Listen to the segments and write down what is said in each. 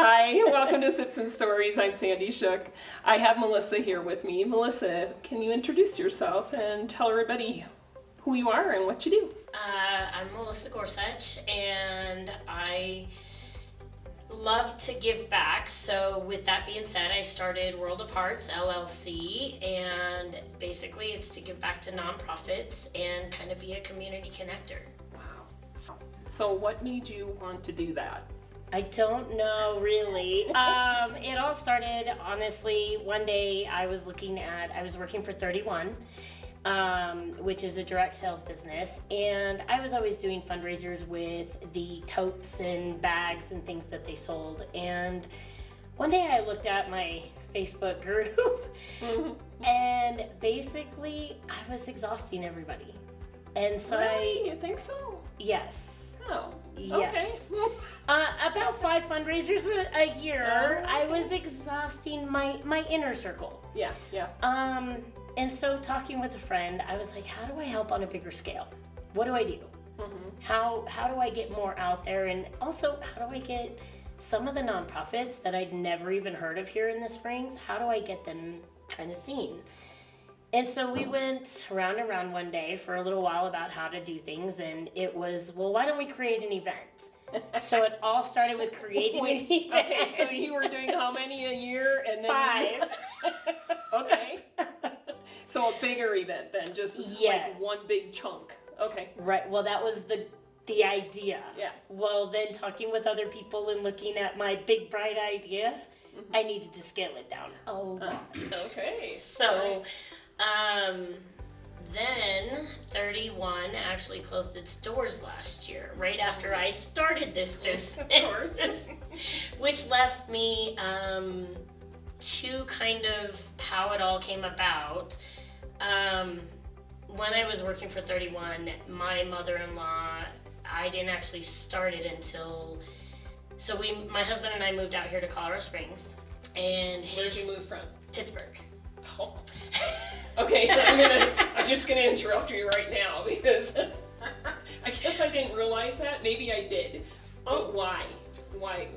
Hi, welcome to Sips and Stories. I'm Sandy Shook. I have Melissa here with me. Melissa, can you introduce yourself and tell everybody who you are and what you do? I'm Melissa Gorsuch, and I love to give back. So with that being said, I started World of Hearts LLC, and basically it's to give back to nonprofits and kind of be a community connector. Wow. So what made you want to do that? I don't know really. It all started, honestly, one day I was working for 31, which is a direct sales business, and I was always doing fundraisers with the totes and bags and things that they sold. And one day I looked at my Facebook group and basically I was exhausting everybody. And so Really? You think so? Yes. Oh, Yes. okay. About 5 fundraisers a year. Oh, I okay. was exhausting my inner circle. Yeah. And so talking with a friend, I was like, how do I help on a bigger scale? What do I do? Mm-hmm. How do I get more out there? And also, how do I get some of the nonprofits that I'd never even heard of here in the Springs, how do I get them kind of seen? And so we went round and round one day for a little while about how to do things, and it was, well, why don't we create an event? So it all started with creating an event. Okay, so you were doing how many a year? And then 5. Okay. So a bigger event then, just Yes. like one big chunk. Okay. Right, well, that was the idea. Yeah. Well, then talking with other people and looking at my big, bright idea, I needed to scale it down a lot. Okay. So, then 31 actually closed its doors last year, right after I started this business. Of course. Which left me to kind of how it all came about. When I was working for 31, my mother-in-law, I didn't actually start it until, my husband and I moved out here to Colorado Springs, and Where'd you move from? Pittsburgh. Oh. Okay, I'm just gonna interrupt you right now because I guess I didn't realize that. Maybe I did. But why? Why?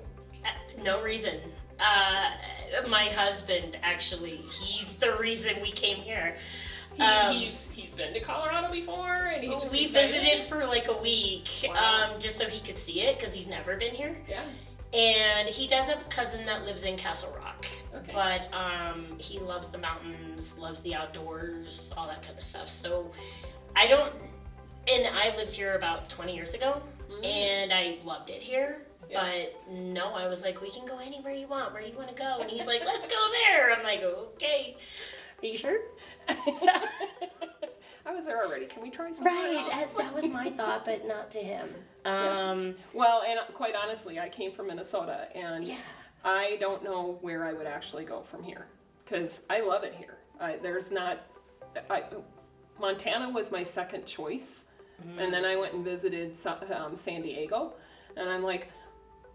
No reason. My husband, actually, he's the reason we came here. He's been to Colorado before, and we visited for like a week, Wow. just so he could see it, because he's never been here. Yeah. And he does have a cousin that lives in Castle Rock. Okay. But he loves the mountains, loves the outdoors, all that kind of stuff. So I lived here about 20 years ago, and I loved it here. Yeah. But no, I was like, we can go anywhere you want. Where do you want to go? And he's like, let's go there. I'm like, okay. Are you sure? I was there already. Can we try something Right, else? that was my thought, but not to him. Well, and quite honestly, I came from Minnesota, and Yeah. I don't know where I would actually go from here because I love it here. Montana was my second choice, and then I went and visited San Diego, and I'm like,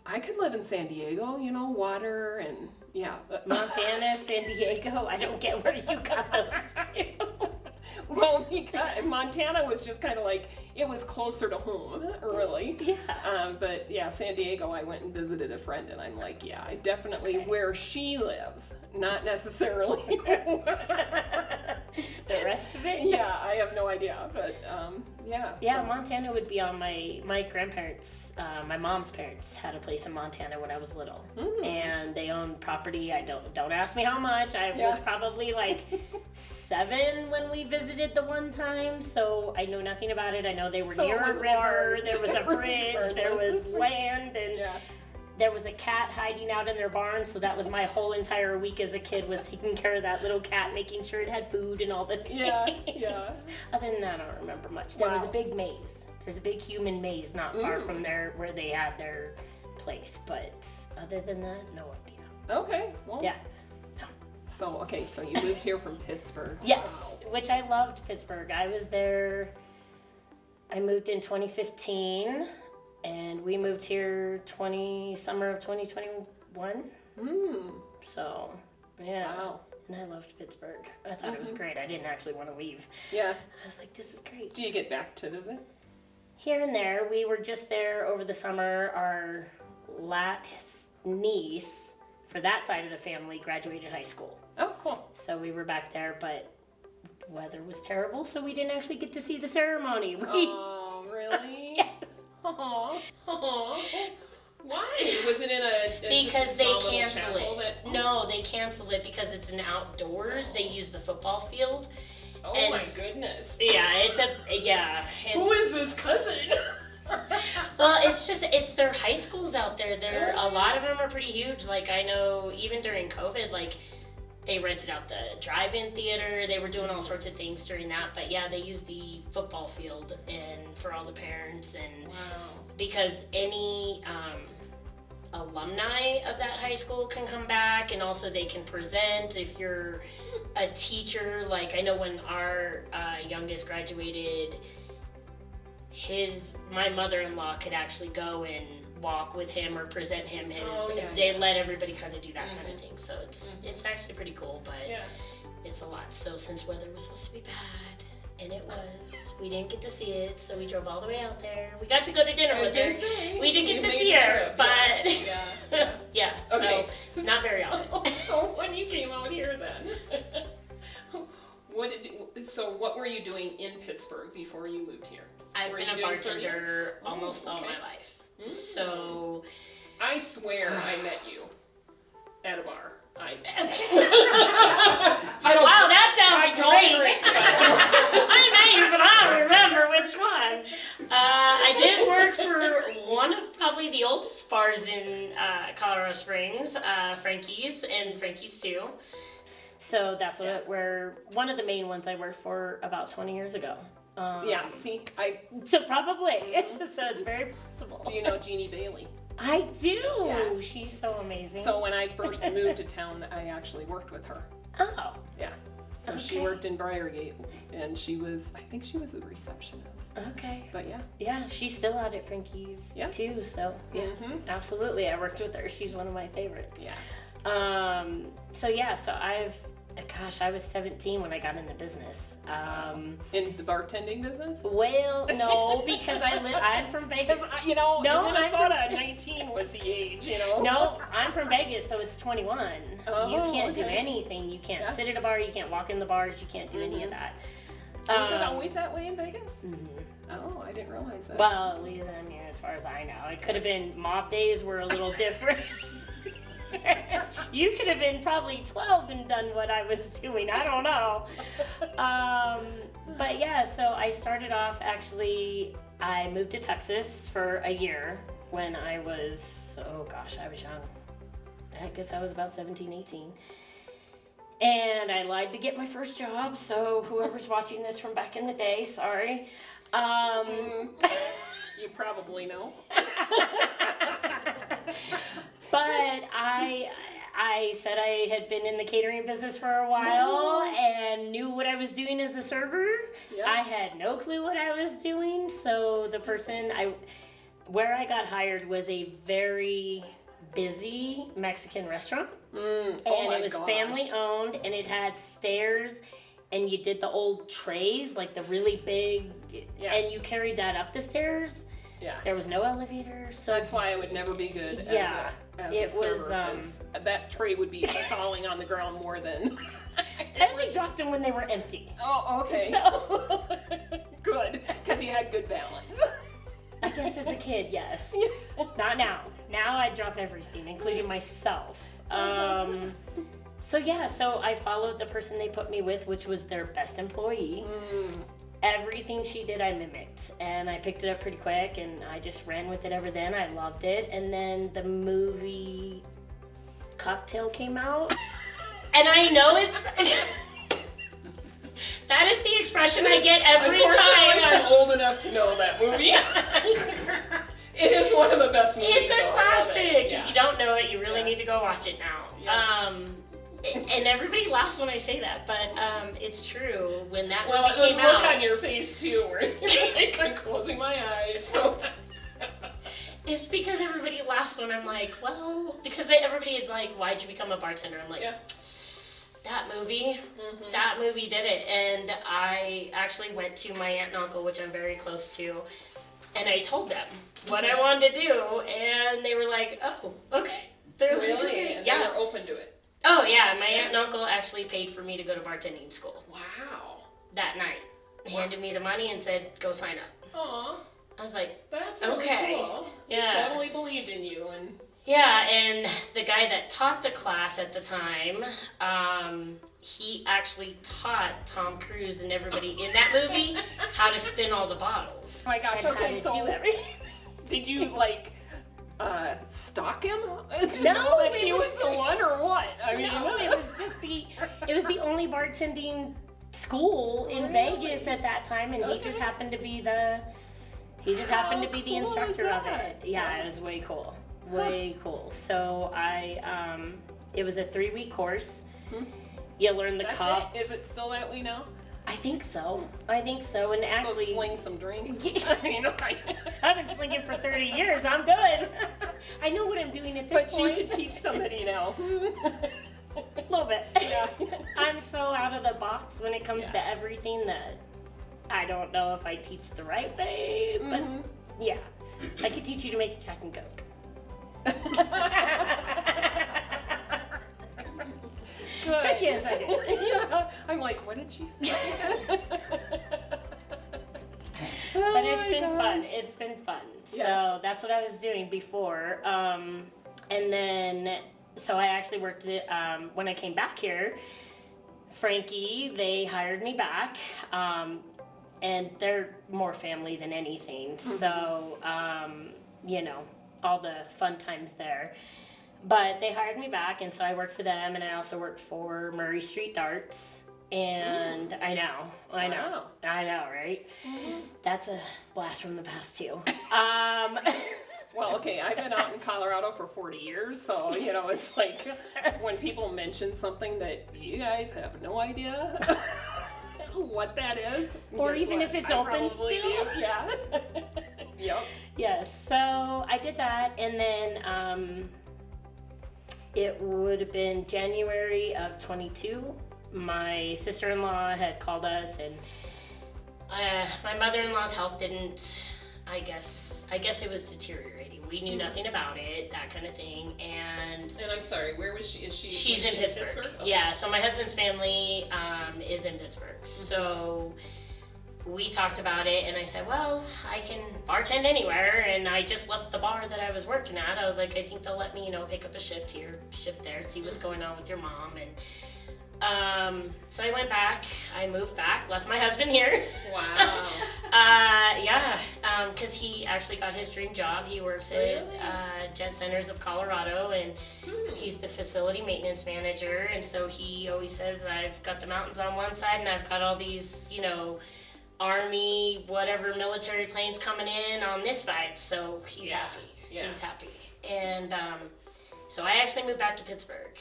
I could live in San Diego, water and yeah. Montana, San Diego, I don't get where you got those two. Well, because Montana was just kind of like, it was closer to home, really. Yeah. But yeah, San Diego, I went and visited a friend, and I'm like, yeah, I definitely where she lives, not necessarily. The rest of it? Yeah, I have no idea, but yeah. Yeah, so- Montana would be on my grandparents, my mom's parents had a place in Montana when I was little, and they owned property. I don't ask me how much. I was probably like 7 when we visited the one time, so I know nothing about it. I know they were So near it a was river. large. There was a bridge. There was land, and Yeah. there was a cat hiding out in their barn. So that was my whole entire week as a kid, was taking care of that little cat, making sure it had food and all the things. Yeah. Other than that, I don't remember much. There was a Wow. big maze. There's a big human maze not far from there where they had their place. But other than that, no idea. Okay. Well. Yeah. So you moved here from Pittsburgh. Yes, which I loved Pittsburgh. I was there. I moved in 2015, and we moved here summer of 2021. So, yeah. Wow. And I loved Pittsburgh. I thought it was great. I didn't actually want to leave. Yeah. I was like, this is great. Do you get back to visit? Here and there. We were just there over the summer. Our niece, for that side of the family, graduated high school. Oh, cool. So we were back there, but weather was terrible, so we didn't actually get to see the ceremony. Oh, really? Yes. Aww. Aww. Why? Was it in a because just a they small little cancel chapel it. No, they cancel it because it's an outdoors. They use the football field. Oh and my goodness. Yeah, it's Who is this cousin? Well, it's their high schools out there. A lot of them are pretty huge. Like, I know even during COVID, like, they rented out the drive-in theater. They were doing all sorts of things during that. But yeah, they use the football field and for all the parents, and because any alumni of that high school can come back, and also they can present if you're a teacher. Like, I know when our youngest graduated, my mother-in-law could actually go and walk with him or present him his. They let everybody kind of do that kind of thing. So it's actually pretty cool, but it's a lot. So since weather was supposed to be bad, and it was, we didn't get to see it, so we drove all the way out there. We got to go to dinner with her. We didn't get to see her, but yeah. Okay. So not very often. So when you came out here then, what were you doing in Pittsburgh before you moved here? I've been a bartender almost all my life. Mm-hmm. So I swear I met you at a bar. Wow, that sounds great. Drink, I met you, but I don't remember which one. I did work for one of probably the oldest bars in Colorado Springs, Frankie's, and Frankie's too. So that's where one of the main ones I worked for about 20 years ago. So probably. Mm-hmm. So it's very possible. Do you know Jeannie Bailey? I do. Yeah. She's so amazing. So when I first moved to town, I actually worked with her. Oh. Yeah. So she worked in Briargate, and I think she was a receptionist. Okay. But yeah. Yeah, she's still out at Frankie's too. So yeah, absolutely. I worked with her. She's one of my favorites. Yeah. So I was 17 when I got in the business. In the bartending business? Well, no, because I'm from Vegas. Minnesota, 19 was the age, No, I'm from Vegas, so it's 21. Oh, you can't do anything. You can't sit at a bar. You can't walk in the bars. You can't do any of that. Is it always that way in Vegas? Mm-hmm. Oh, I didn't realize that. Well, as far as I know, it could have been mob days were a little different. You could have been probably 12 and done what I was doing. I don't know. But yeah, so I started off I moved to Texas for a year when I was, I was young. I guess I was about 17, 18. And I lied to get my first job, so whoever's watching this from back in the day, sorry. You probably know. But I said I had been in the catering business for a while and knew what I was doing as a server. Yeah. I had no clue what I was doing. So the person where I got hired was a very busy Mexican restaurant. And it was family owned, and it had stairs, and you did the old trays, like the really big, and you carried that up the stairs. Yeah. There was no elevator, so that's why I would never be good as a server, that tray would be falling on the ground more than... I only dropped them when they were empty. Oh, okay. So... Good, because you had good balance. I guess as a kid, yes. Not now. Now I drop everything, including myself. So I followed the person they put me with, which was their best employee. Everything she did, I mimicked, and I picked it up pretty quick, and I just ran with it ever then. I loved it, and then the movie Cocktail came out, and I know it's... That is the expression I get every time. Unfortunately, I'm old enough to know that movie. It is one of the best movies. It's a classic. If you don't know it, you really need to go watch it now. Yeah. And everybody laughs when I say that, but it's true. When that movie came out, look on your face too, where you're like, I'm closing my eyes. So. It's because everybody laughs when I'm like, because everybody is like, why'd you become a bartender? I'm like, that movie, that movie did it. And I actually went to my aunt and uncle, which I'm very close to, and I told them what I wanted to do, and they were like, oh, okay. They're Really? like, And yeah. they were open to it. Oh yeah, my aunt and uncle actually paid for me to go to bartending school Wow. that night. Handed me the money and said, "Go sign up." Aw. I was like, That's really okay. cool. Yeah. They totally believed in you. And yeah, and the guy that taught the class at the time, he actually taught Tom Cruise and everybody in that movie how to spin all the bottles. oh my gosh, and okay, how to so do everything. did you stalk him? To No, know that it he was the one or what? I mean, No, it was just it was the only bartending school in Vegas at that time, and he just happened to be the cool instructor is of that? it. Yeah, it was way cool. Way cool. So it was a 3-week course. You learn the That's cups. it? Is it still that we know? I think so. And actually, Go sling some drinks. I've been slinging for 30 years. I'm good. I know what I'm doing at this But point. you could teach somebody now. A little bit. Yeah. I'm so out of the box when it comes Yeah. to everything that I don't know if I teach the right way. But yeah, I could teach you to make a Jack and Coke. Good. Took you a second. Yeah. I'm like, what did she say? But it's been fun. It's been fun. Yeah. So that's what I was doing before. And then, so I actually worked at, when I came back here, Frankie, they hired me back. And they're more family than anything. So, all the fun times there. But they hired me back, and so I worked for them, and I also worked for Murray Street Darts. And I know, Wow. right? That's a blast from the past too. Well, okay, I've been out in Colorado for 40 years, so, it's like when people mention something that you guys have no idea what that is. Or guess even what? if it's I open probably still. do. Yeah. Yep. Yes, so I did that, and then it would have been January of 22. My sister-in-law had called us, and my mother-in-law's health didn't, I guess it was deteriorating. We knew nothing about it, that kind of thing, and I'm sorry, where was she? she's in Pittsburgh. Okay. Yeah, so my husband's family is in Pittsburgh. So we talked about it, and I said, well, I can bartend anywhere, and I just left the bar that I was working at. I was like, I think they'll let me, pick up a shift here, shift there, see what's going on with your mom. And so I went back, I moved back, left my husband here. Wow. Because he actually got his dream job. He works Really? at Jet Centers of Colorado, and he's the facility maintenance manager. And so he always says, I've got the mountains on one side, and I've got all these, Army, whatever, military planes coming in on this side. So he's happy. Yeah. He's happy. And so I actually moved back to Pittsburgh.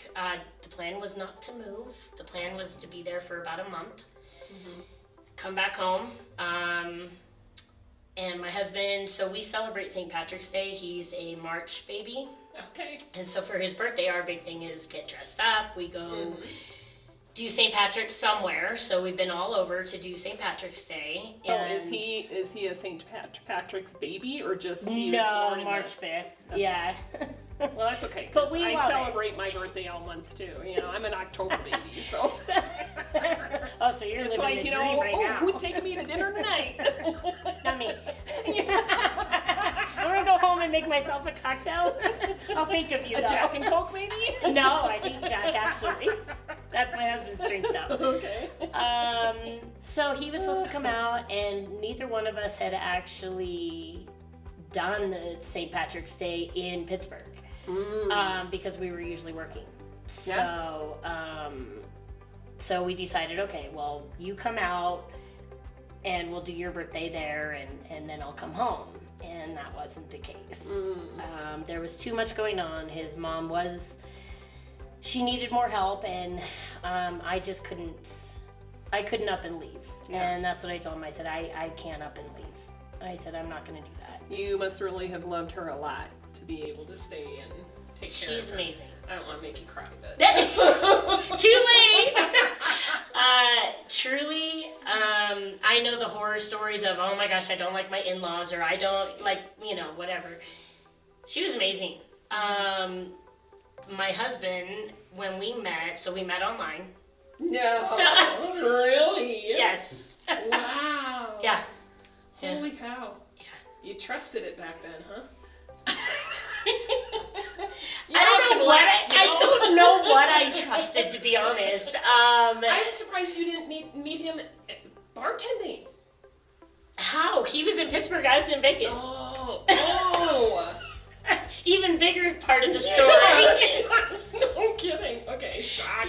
The plan was not to move. The plan was to be there for about a month. Come back home. And my husband, so we celebrate St. Patrick's Day. He's a March baby. Okay. And so for his birthday, our big thing is get dressed up. We go do St. Patrick's somewhere. So we've been all over to do St. Patrick's Day. Oh, is he a St. Patrick's baby, or just he was No, born in March the... 5th. Yeah. Well, that's okay. But we I love celebrate my birthday all month too. I'm an October baby, so Oh, so you're it's living like the dream right now. who's taking me to dinner tonight? Not me. I'm gonna go home and make myself a cocktail. I'll think of you, A though. Jack and Coke, maybe? No, I think Jack, actually. That's my husband's drink, though. Okay. So he was supposed to come out, and neither one of us had actually done the St. Patrick's Day in Pittsburgh. Because we were usually working. So, so we decided, okay, well, you come out and we'll do your birthday there, and then I'll come home. And that wasn't the case. There was too much going on. His mom she needed more help, and I just I couldn't up and leave. Yeah. And that's what I told him. I said, I can't up and leave. I said, I'm not going to do that. You must really have loved her a lot to be able to stay and take care of her. She's amazing. I don't want to make you cry, but... Too late! Truly, I know the horror stories of, oh my gosh, I don't like my in-laws, or I don't like, whatever. She was amazing. my husband, when we met, so we met online. No. So, really? yes. Wow. Yeah. Holy cow. Yeah. You trusted it back then, huh? I don't know what I trusted, to be honest. I'm surprised you didn't meet him at bartending. How? He was in Pittsburgh, I was in Vegas. Oh. Even bigger part of the story. No kidding. Okay, shock.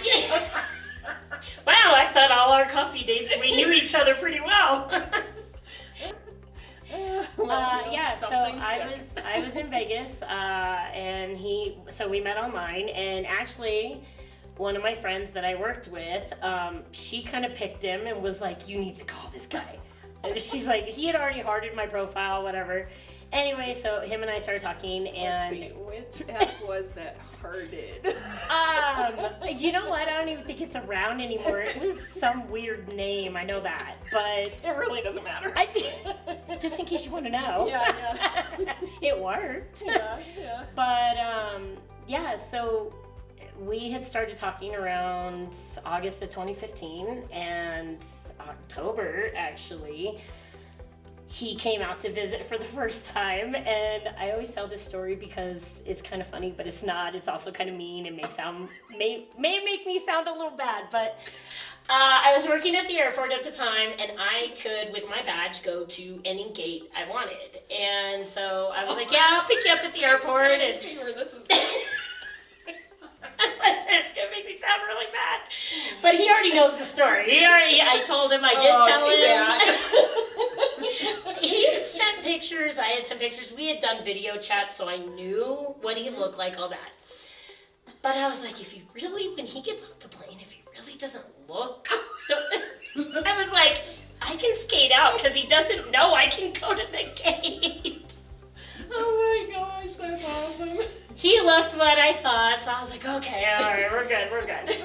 Wow, I thought all our coffee dates, we knew each other pretty well. So I was in Vegas, and so we met online, and actually one of my friends that I worked with, she kind of picked him and was like, you need to call this guy. And she's like, he had already hearted my profile, whatever. Anyway, so him and I started talking, and let's see, which app was that hearted? You know what? I don't even think it's around anymore. It was some weird name. I know that, but it really doesn't matter. Just in case you want to know. Yeah. It worked. Yeah. But so we had started talking around August of 2015, and October actually. He came out to visit for the first time, and I always tell this story because it's kind of funny, but it's not. It's also kind of mean. It may make me sound a little bad, but I was working at the airport at the time, and I could, with my badge, go to any gate I wanted. And so I was like, yeah, I'll pick you up at the airport. I see where this is going. It's gonna make me sound really bad, but he already knows the story. I told him, I did tell him. He had sent pictures, I had sent pictures. We had done video chat, so I knew what he looked like, all that. But I was like, when he gets off the plane, if he really doesn't look, I was like, I can skate out because he doesn't know I can go to the gate. Oh my gosh, that's awesome. He looked what I thought, so I was like, okay, all right, we're good.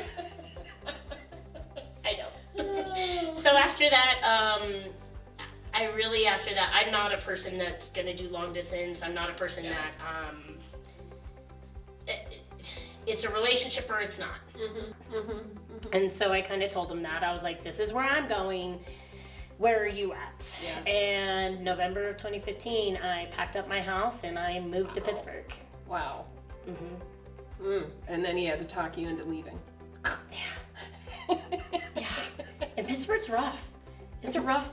I know. So after that, I'm not a person that's going to do long distance. I'm not a person that, it's a relationship or it's not. And so I kind of told him that. I was like, this is where I'm going. Where are you at? Yeah. And November of 2015, I packed up my house and I moved to Pittsburgh. Wow. And then he had to talk you into leaving. Yeah. And Pittsburgh's rough. It's a rough.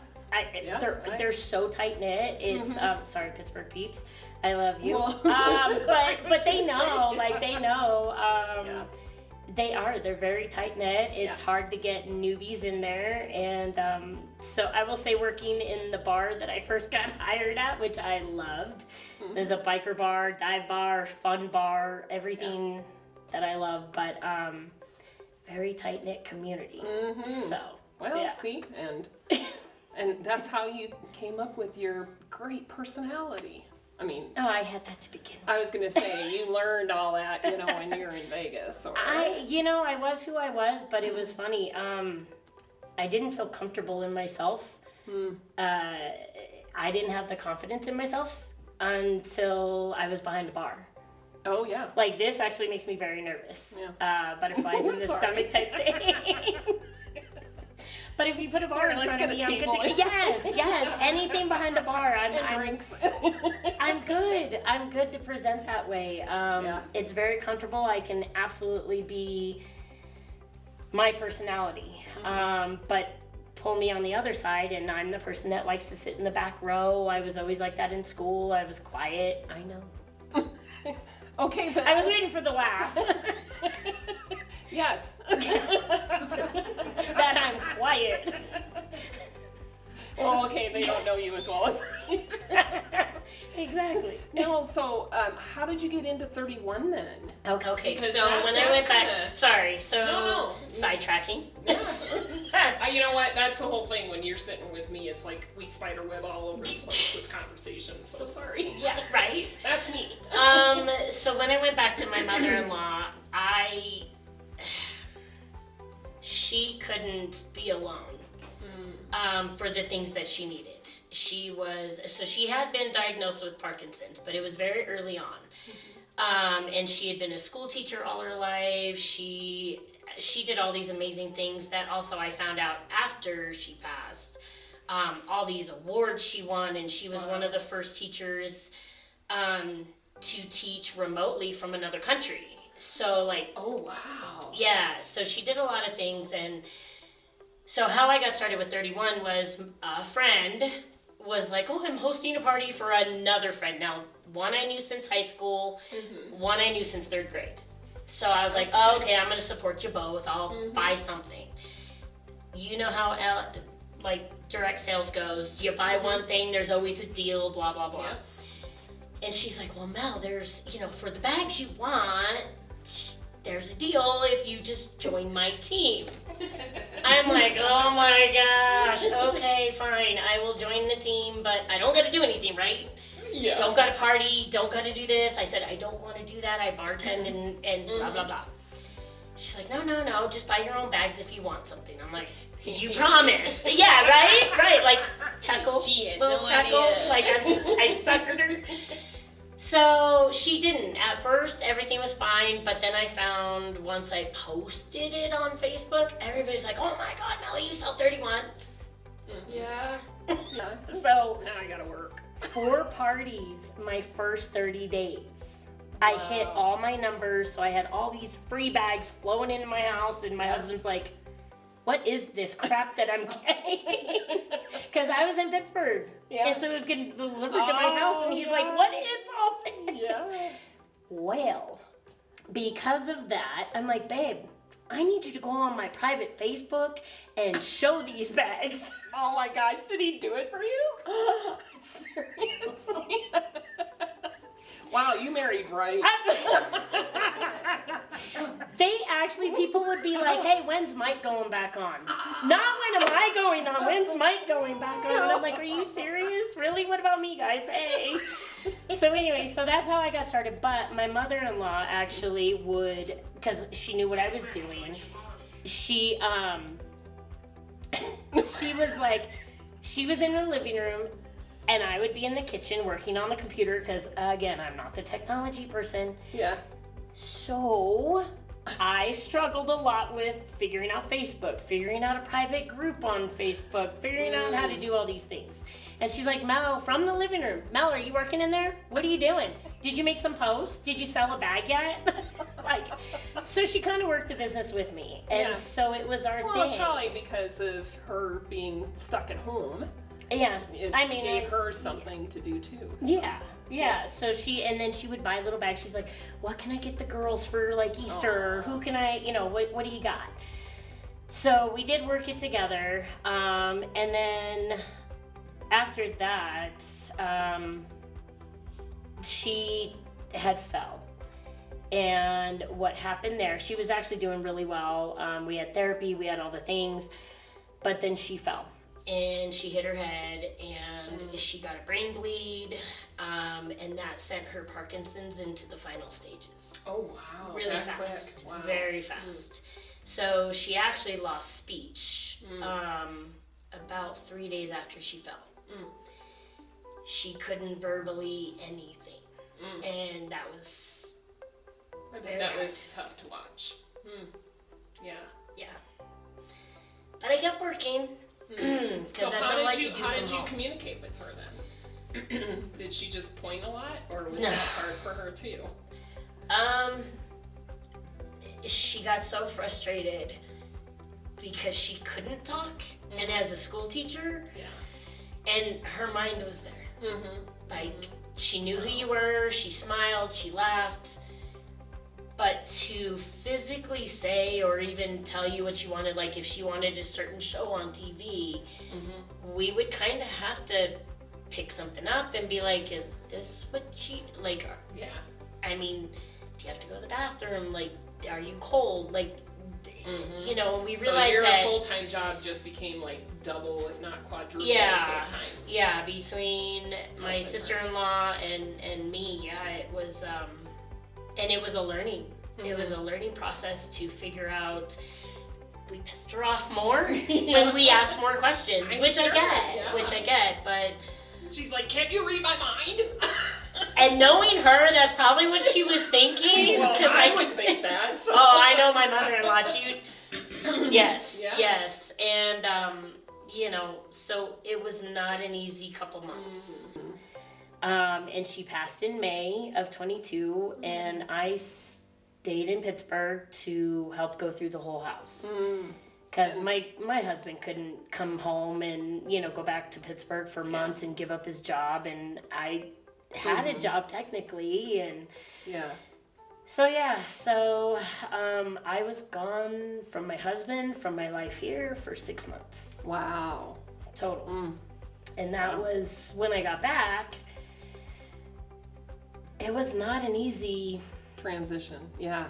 They're so tight knit. It's sorry, Pittsburgh peeps. I love you. Well, but they know, They're very tight knit. It's hard to get newbies in there, and so I will say, working in the bar that I first got hired at, which I loved. There's a biker bar, dive bar, fun bar, everything that I love, but very tight knit community. So see, and that's how you came up with your great personality. I mean, I had that to begin with. I was gonna say, you learned all that, when you were in Vegas. Or... I was who I was, but it was funny. I didn't feel comfortable in myself. I didn't have the confidence in myself until I was behind a bar. Oh yeah. Like, this actually makes me very nervous. Butterflies in the stomach type thing. But if you put a bar in front of me, I'm good to go. Yes. Anything behind a bar, I'm good. I'm good to present that way. It's very comfortable. I can absolutely be my personality. But pull me on the other side, and I'm the person that likes to sit in the back row. I was always like that in school. I was quiet. I know. Okay. I was waiting for the laugh. Yes. That I'm quiet. Well, okay, they don't know you as well as me. Exactly. No, so how did you get into 31 then? Okay, so when I went back, sidetracking. Yeah. You know what? That's the whole thing. When you're sitting with me, it's like we spider web all over the place with conversations. So sorry. Yeah, right. That's me. So when I went back to my mother-in-law, she couldn't be alone for the things that she needed. She had been diagnosed with Parkinson's, but it was very early on. And she had been a school teacher all her life. She did all these amazing things that also I found out after she passed. All these awards she won, and she was one of the first teachers to teach remotely from another country. So like, oh wow. Yeah, so she did a lot of things. And so how I got started with 31 was a friend was like, oh, I'm hosting a party for another friend. Now, one I knew since high school, one I knew since 3rd grade. So I was like, oh, okay, I'm going to support you both. I'll buy something. You know how like direct sales goes. You buy one thing, there's always a deal, blah, blah, blah. Yeah. And she's like, well, Mel, there's, for the bags you want, there's a deal if you just join my team. I'm like, oh my gosh, okay, fine. I will join the team, but I don't got to do anything, right? Yeah. Don't got to party, don't got to do this. I said, I don't want to do that. I bartend and blah, blah, blah. She's like, no, just buy your own bags if you want something. I'm like, you promise. Yeah, right? Like, chuckle, little chuckle. Idea. Like, I suckered her. So she didn't. At first, everything was fine, but then I found once I posted it on Facebook, everybody's like, oh my God, Melly, you sell 31. Yeah. So now I gotta work. 4 parties my first 30 days. I hit all my numbers, so I had all these free bags flowing into my house, and my husband's like, what is this crap that I'm getting? Because I was in Pittsburgh, and so it was getting delivered to my house, and he's like, what is all this? Yeah. Well, because of that, I'm like, babe, I need you to go on my private Facebook and show these bags. Oh my gosh, did he do it for you? Seriously? Wow, you married right. People would be like, hey, when's Mike going back on? Not when am I going on, when's Mike going back on? And I'm like, are you serious? Really? What about me, guys? Hey. So anyway, so that's how I got started. But my mother-in-law actually would, because she knew what I was doing, she was like, she was in the living room, and I would be in the kitchen working on the computer because, again, I'm not the technology person. Yeah. So I struggled a lot with figuring out Facebook, figuring out a private group on Facebook, figuring out how to do all these things. And she's like, Mel, from the living room, Mel, are you working in there? What are you doing? Did you make some posts? Did you sell a bag yet? So she kind of worked the business with me. And so it was our thing. Probably because of her being stuck at home. Yeah, It gave her something to do too. So. Yeah. So and then she would buy little bags. She's like, what can I get the girls for like Easter? Or who can I, what do you got? So we did work it together. And then after that, she had fell. And what happened there, she was actually doing really well. We had therapy, we had all the things, but then she fell. And she hit her head, and she got a brain bleed, and that sent her Parkinson's into the final stages. Oh, wow. Really fast. Wow. Very fast. So she actually lost speech about 3 days after she fell. She couldn't verbally anything, and that was was tough to watch. Yeah. But I kept working. So how did you communicate with her then? Did she just point a lot, or was that hard for her too? She got so frustrated because she couldn't talk, and as a school teacher, and her mind was there. Like, she knew who you were, she smiled, she laughed, but to physically say or even tell you what she wanted, like if she wanted a certain show on TV, we would kind of have to pick something up and be like, is this what she, like, I mean, do you have to go to the bathroom? Like, are you cold? Like, we realized so your that full-time job just became like double, if not quadruple full-time. Yeah, between my sister-in-law and me, it was, and it was a learning. It was a learning process to figure out. We pissed her off more when we asked more questions, which I get, but she's like, can't you read my mind? And knowing her, that's probably what she was thinking. Well, I would think that. So. Oh, I know my mother-in-law. Yes, Yeah. yes. And, you know, so it was not an easy couple months. And she passed in May of 22, and I stayed in Pittsburgh to help go through the whole house. Because my husband couldn't come home and, you know, go back to Pittsburgh for months and give up his job. And I had a job technically. And so, I was gone from my husband, from my life here for 6 months. Wow. Total. And that was when I got back. It was not an easy transition. Yeah.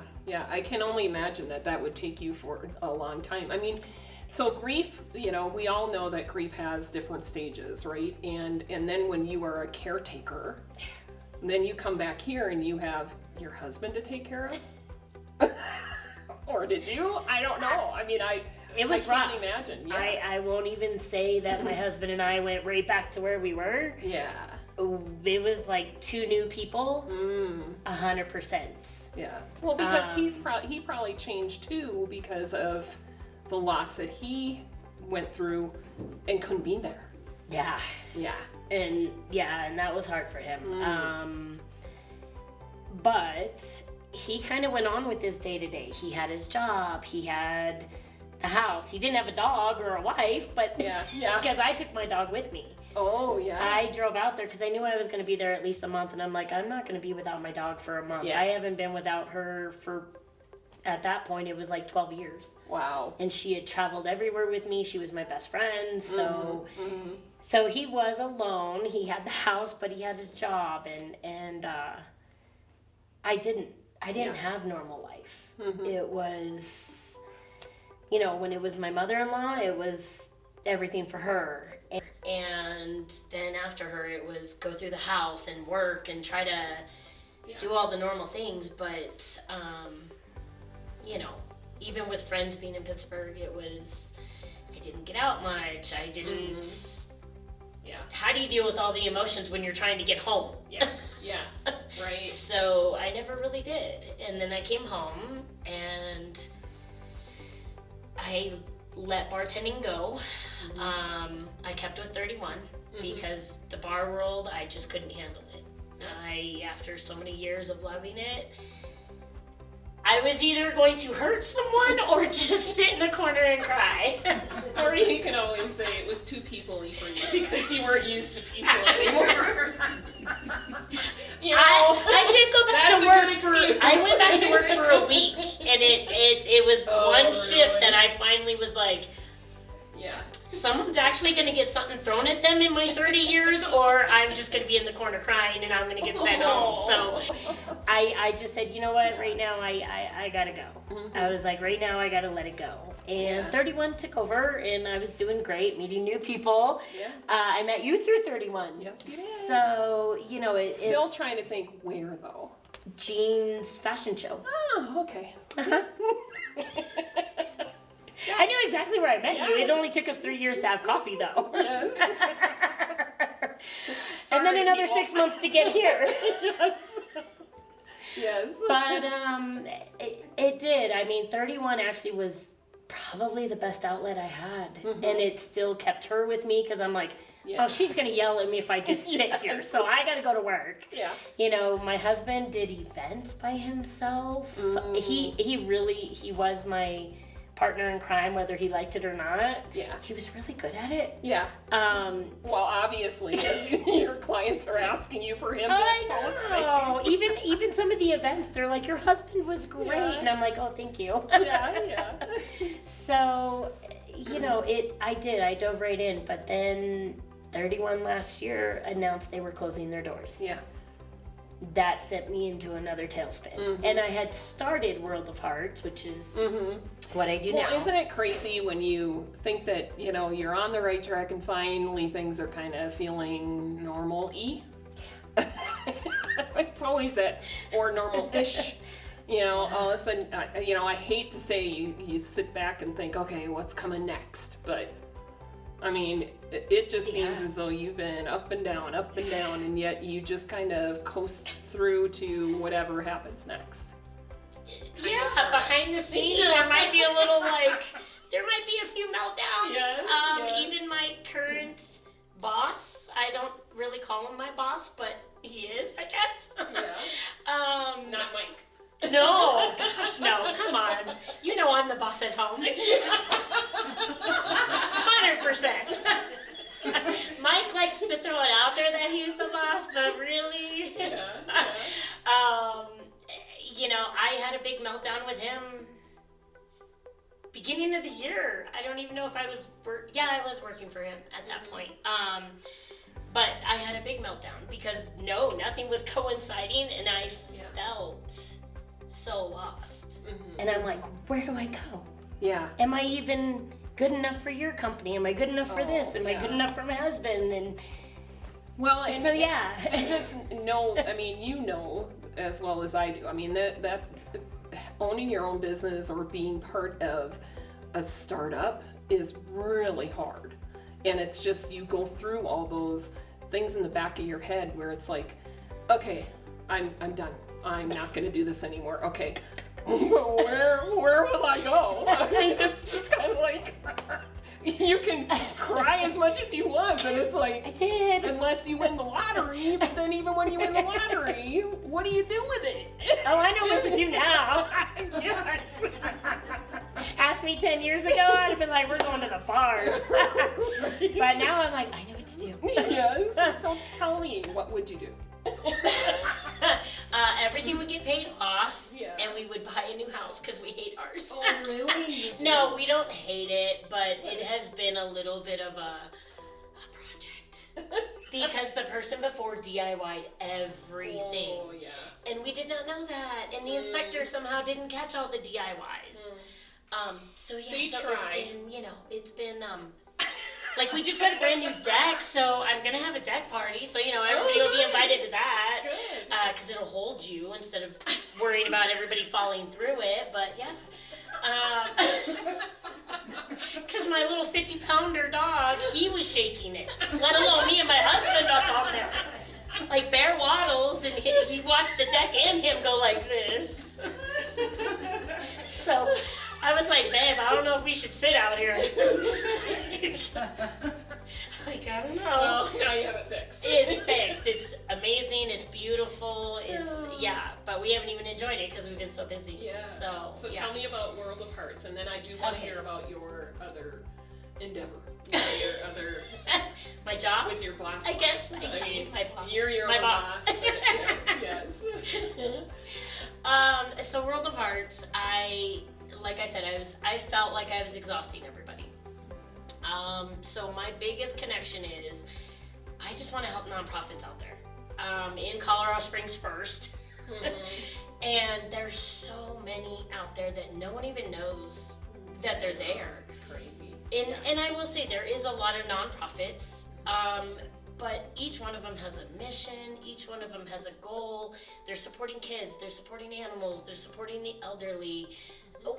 I can only imagine that would take you for a long time. I mean, so grief, you know, we all know that grief has different stages, right? And then when you are a caretaker, then you come back here and you have your husband to take care of. Or did you? I don't know. I mean, it was rough. Can't imagine. Yeah. I won't even say that my husband and I went right back to where we were. Yeah. It was like 2 new people, 100%. Yeah. Well, because he probably changed too because of the loss that he went through and couldn't be there. Yeah. And that was hard for him. But he kind of went on with his day to day. He had his job. He had the house. He didn't have a dog or a wife, but because I took my dog with me. Oh, yeah. I drove out there because I knew I was going to be there at least a month, and I'm like, I'm not going to be without my dog for a month. Yeah. I haven't been without her for, at that point, it was like 12 years. Wow. And she had traveled everywhere with me. She was my best friend. So so he was alone. He had the house, but he had his job, and I didn't have normal life. It was, you know, when it was my mother-in-law, it was everything for her. And then after her, it was go through the house and work and try to do all the normal things. But, you know, even with friends being in Pittsburgh, it was, I didn't get out much. I didn't, how do you deal with all the emotions when you're trying to get home? Right. So I never really did. And then I came home and I let bartending go. I kept with 31 because the bar world, I just couldn't handle it. After so many years of loving it, I was either going to hurt someone or just sit in a corner and cry. Or you can always say it was too people-y for you because you weren't used to people anymore. You know, I did go back to work I went back to work for a week, and it was one shift that I finally was like, someone's actually going to get something thrown at them in my 30 years, or I'm just going to be in the corner crying and I'm going to get sent home. So I just said, you know what, right now I got to go. I was like, right now I got to let it go. And 31 took over, and I was doing great, meeting new people. I met you through 31. Yes, you did. So, you know, Still trying to think where, though. Jean's fashion show. Oh, okay. I knew exactly where I met you. It only took us 3 years to have coffee, though. Yes. And then another 6 months to get here. Yes. But it did. I mean, 31 actually was probably the best outlet I had. And it still kept her with me because I'm like, oh, she's going to yell at me if I just sit here. So I got to go to work. Yeah. You know, my husband did events by himself. He was my partner in crime, whether he liked it or not. Yeah. He was really good at it. Yeah. Well, obviously, your clients are asking you for him. I know. Even some of the events, they're like, your husband was great. And I'm like, oh, thank you. Yeah. So, you know, I dove right in, but then 31 last year announced they were closing their doors. Yeah. That sent me into another tailspin. And I had started World of Hearts, which is what I do now. Well, isn't it crazy when you think that, you know, you're on the right track and finally things are kind of feeling normal-y? It's always that, or normal-ish. You know, all of a sudden, you know, I hate to say you sit back and think, okay, what's coming next? But I mean, it just seems as though you've been up and down, and yet you just kind of coast through to whatever happens next. Yeah, behind the scenes, there might be a little there might be a few meltdowns. Yes, Even my current boss, I don't really call him my boss, but he is, I guess. Yeah. Not Mike. No, gosh, no, come on. You know I'm the boss at home. 100%. Mike likes to throw it out there that he's the boss, but really, I had a big meltdown with him beginning of the year. I don't even know if I was I was working for him at that point. But I had a big meltdown because nothing was coinciding, and I felt so lost. Mm-hmm. And I'm like, where do I go? Yeah. Am I even good enough for your company? Am I good enough for this? Am I good enough for my husband? And well, and so I just know. I mean, you know as well as I do. I mean that owning your own business or being part of a startup is really hard, and it's just you go through all those things in the back of your head where it's like, okay, I'm done. I'm not going to do this anymore. Okay, where will I go? I mean, it's just kind of like you can cry as much as you want, but it's like I did. Unless you win the lottery. But then even when you win the lottery, what do you do with it? Oh, I know what to do now. Yes. Asked me 10 years ago, I'd have been like, we're going to the bars. Right. But now I'm like, I know what to do. Yes. So tell me, what would you do? Everything would get paid off, and we would buy a new house because we hate ours. Oh, really? No, we don't hate it, but it has been a little bit of a project. Because the person before DIY'd everything. Oh, yeah. And we did not know that. And the inspector somehow didn't catch all the DIYs. So it's been like we just got a brand new deck, so I'm gonna have a deck party. So everybody will be invited to that. Good. Because it'll hold you instead of worrying about everybody falling through it. But yeah. Because my little 50-pounder dog, he was shaking it. Let alone me and my husband up on there. Like Bear waddles, and he watched the deck and him go like this. So I was like, babe, I don't know if we should sit out here. Like, I don't know. Well, now you have it fixed. It's fixed. It's amazing. It's beautiful. But we haven't even enjoyed it because we've been so busy. Yeah. So tell me about World of Hearts, and then I do want to hear about your other endeavor. Your other my job with your boss. I guess. I mean, my boss. You're your my own boss. Yes. So World of Hearts, I felt like I was exhausting everybody. So my biggest connection is I just want to help nonprofits out there. In Colorado Springs first. Mm-hmm. And there's so many out there that no one even knows that they're there. It's crazy. And I will say there is a lot of nonprofits, but each one of them has a mission, each one of them has a goal. They're supporting kids, they're supporting animals, they're supporting the elderly,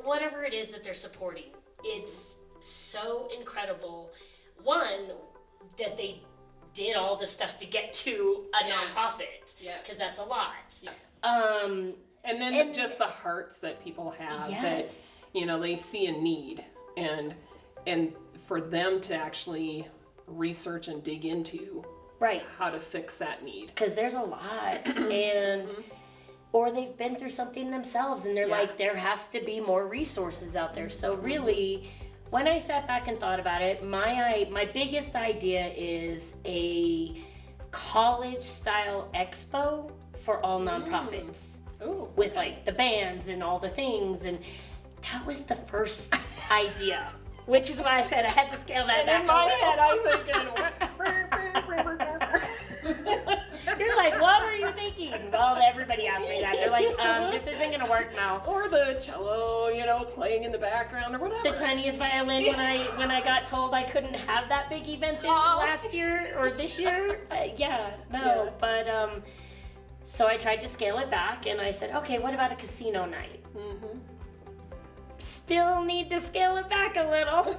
whatever it is that they're supporting. It's so incredible, one, that they did all the stuff to get to a nonprofit, because that's a lot. Yes. And then just the hearts that people have, that they see a need, and for them to actually research and dig into how to fix that need, because there's a lot. And or they've been through something themselves, and they're like, there has to be more resources out there. So really, when I sat back and thought about it, my biggest idea is a college-style expo for all nonprofits. Ooh. With like the bands and all the things, and that was the first idea, which is why I said I had to scale that back. In my head, I'm thinking, you're like, what were you thinking? Well, everybody asked me that. They're like, this isn't gonna work now. Or the cello, playing in the background or whatever. The tiniest violin when I got told I couldn't have that big event last year or this year. But so I tried to scale it back, and I said, okay, what about a casino night? still need to scale it back a little.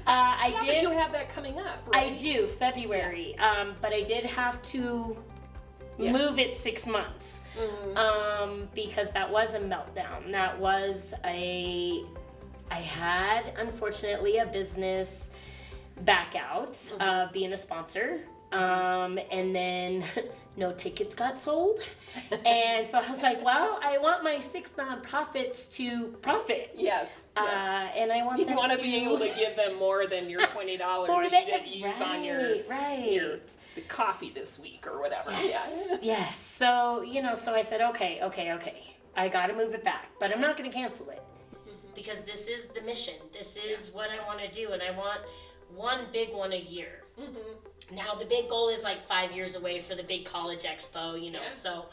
I Yeah, did. but you have that coming up, I right? do, February. But I did have to move it 6 months. Because that was a meltdown. That was I had, unfortunately, a business back out, being a sponsor. And then no tickets got sold. And so I was like, well, I want my 6 nonprofits to profit. Yes. And I want You them want to to be able to give them more than your $20 More that you than- didn't use on your the coffee this week or whatever. Yes. Yeah. Yes. So, so I said, okay. I got to move it back, but I'm not going to cancel it because this is the mission. This is what I want to do, and I want one big one a year. Now the big goal is like 5 years away for the big college expo, so.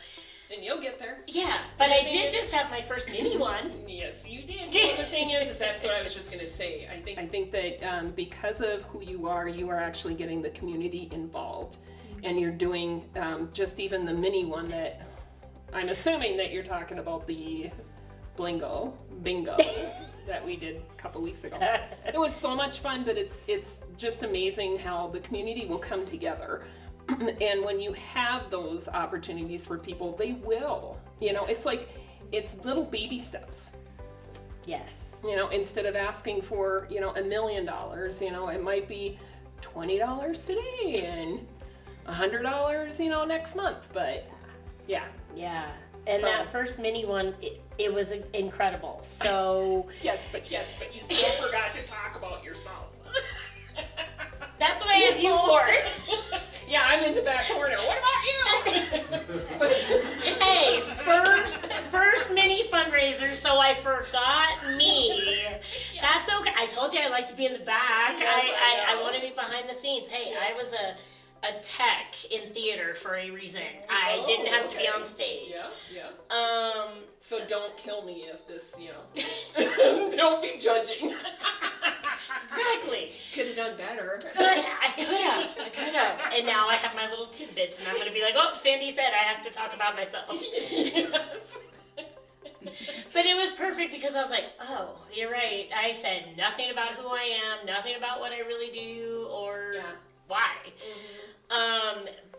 And you'll get there. Yeah, but I did just have my first mini one. Yes, you did. Well, the thing is that's what I was just going to say. I think that because of who you are actually getting the community involved, and you're doing just even the mini one that I'm assuming that you're talking about the bingo that we did a couple weeks ago. It was so much fun, but it's just amazing how the community will come together. And when you have those opportunities for people, they will. It's little baby steps. Yes. Instead of asking for, $1 million, it might be $20 today and $100, next month. But yeah. Yeah. And So- that first mini one, it was incredible. So Yes, but you still forgot to talk about yourself. that's what I have you for. Yeah, I'm in the back corner. What about you? Hey, first mini fundraiser, so I forgot me. That's okay. I told you I like to be in the back. Yes, I I know. want to be behind the scenes. Hey, I was a tech in theater for a reason. I didn't have to be on stage. Yeah. So don't kill me if this, don't be judging. Exactly. Could have done better. But I could have. And now I have my little tidbits, and I'm going to be like, oh, Sandy said I have to talk about myself. Yes. But it was perfect because I was like, oh, you're right. I said nothing about who I am, nothing about what I really do or why.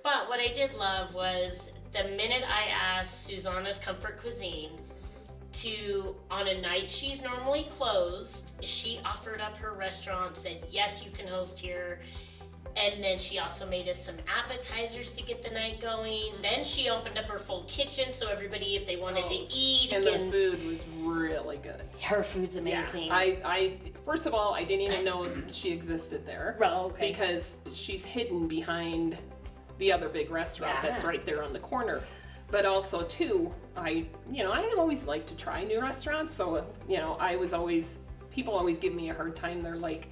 But what I did love was the minute I asked Susanna's Comfort Cuisine to, on a night she's normally closed, she offered up her restaurant, said, yes, you can host here. And then she also made us some appetizers to get the night going. Then she opened up her full kitchen so everybody, if they wanted to eat. And the food was really good. Her food's amazing. Yeah. I first of all, I didn't even know she existed there. Oh, okay. Because she's hidden behind the other big restaurant that's right there on the corner. But also too, I always like to try new restaurants. So, people always give me a hard time. They're like,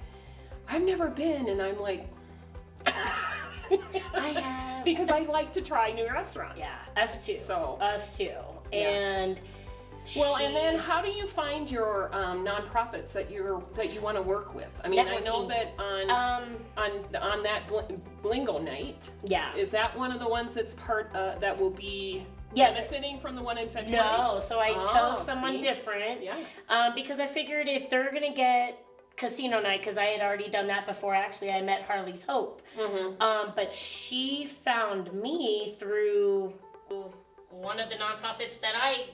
I've never been. And I'm like, I have. because I like to try new restaurants. Yeah, us too. So, us too. Yeah. And and then how do you find your nonprofits that you want to work with? I mean, I know that on that Blingo night. Yeah. Is that one of the ones that's that will be benefiting from the one in February? No, so I chose someone see? different. Yeah. Because I figured if they're gonna get casino night, because I had already done that before. Actually, I met Harley's Hope. But she found me through one of the nonprofits that I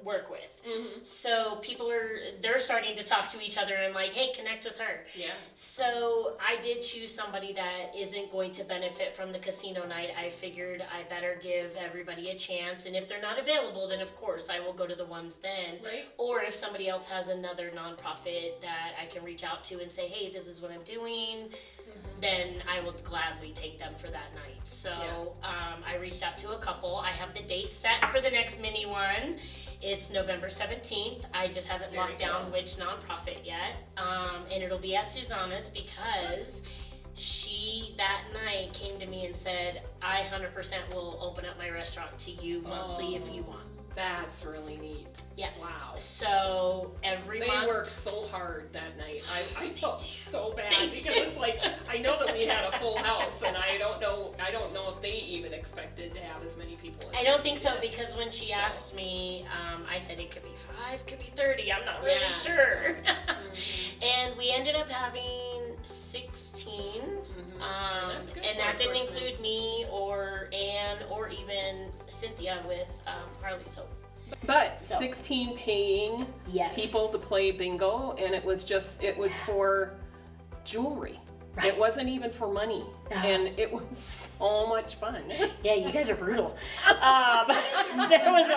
work with. So they're starting to talk to each other and like, hey, connect with her. Yeah. So I did choose somebody that isn't going to benefit from the casino night. I figured I better give everybody a chance, and if they're not available, then of course I will go to the ones then. Right. Or if somebody else has another nonprofit that I can reach out to and say, hey, this is what I'm doing, then I will gladly take them for that night. So I reached out to a couple. I have the date set for the next mini one. It's November 17th. I just haven't locked down which nonprofit yet. And it'll be at Susanna's because she that night came to me and said, I 100% will open up my restaurant to you monthly if you want. That's really neat. Yes. Wow. So every They month. worked so hard that night. I felt so bad They because do. it's like I know that we had a full house, and I don't know if they even expected to have as many people. As I don't we think so, did. because when she So. asked me, I said it could be 5, could be 30. I'm not really Yeah. sure. Mhm. And we ended up having 16. That's good And for that a didn't person. include me or Ann or even Cynthia with Harley's Hope. But So. 16 paying Yes. people to play bingo, and it was for jewelry. Right. It wasn't even for money, and it was so much fun. Yeah, you guys are brutal. There was a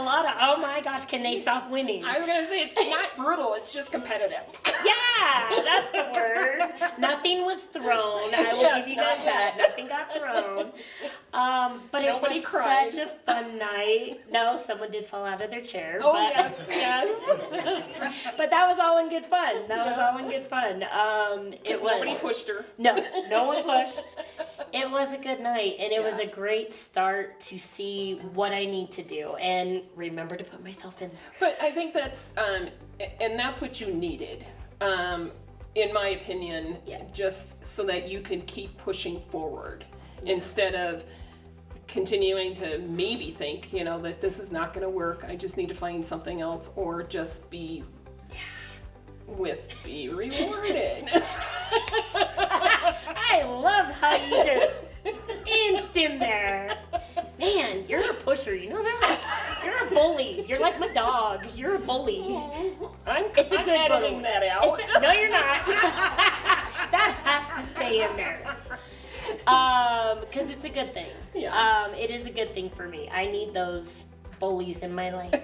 lot of, oh my gosh, can they stop winning? I was gonna say it's not brutal; it's just competitive. Yeah, that's the word. Nothing was thrown. I will Yes, give you guys not that. yet. Nothing got thrown. But Nobody it was cried. such a fun night. No, someone did fall out of their chair. Oh but, yes. but that was all in good fun. That was all in good fun. It was. Nobody pushed her. No, no one pushed. It was a good night, and it was Yeah. a great start to see what I need to do and remember to put myself in there. But I think that's and that's what you needed, in my opinion, Yes. just so that you could keep pushing forward instead of continuing to maybe think, that this is not going to work. I just need to find something else, or just be rewarded. I love how you just inched in there. Man, you're a pusher, you know that? You're a bully. You're like my dog. You're a bully. It's a I'm good editing bully. that out. No, you're not. That has to stay in there. Because it's a good thing. Yeah. It is a good thing for me. I need those bullies in my life.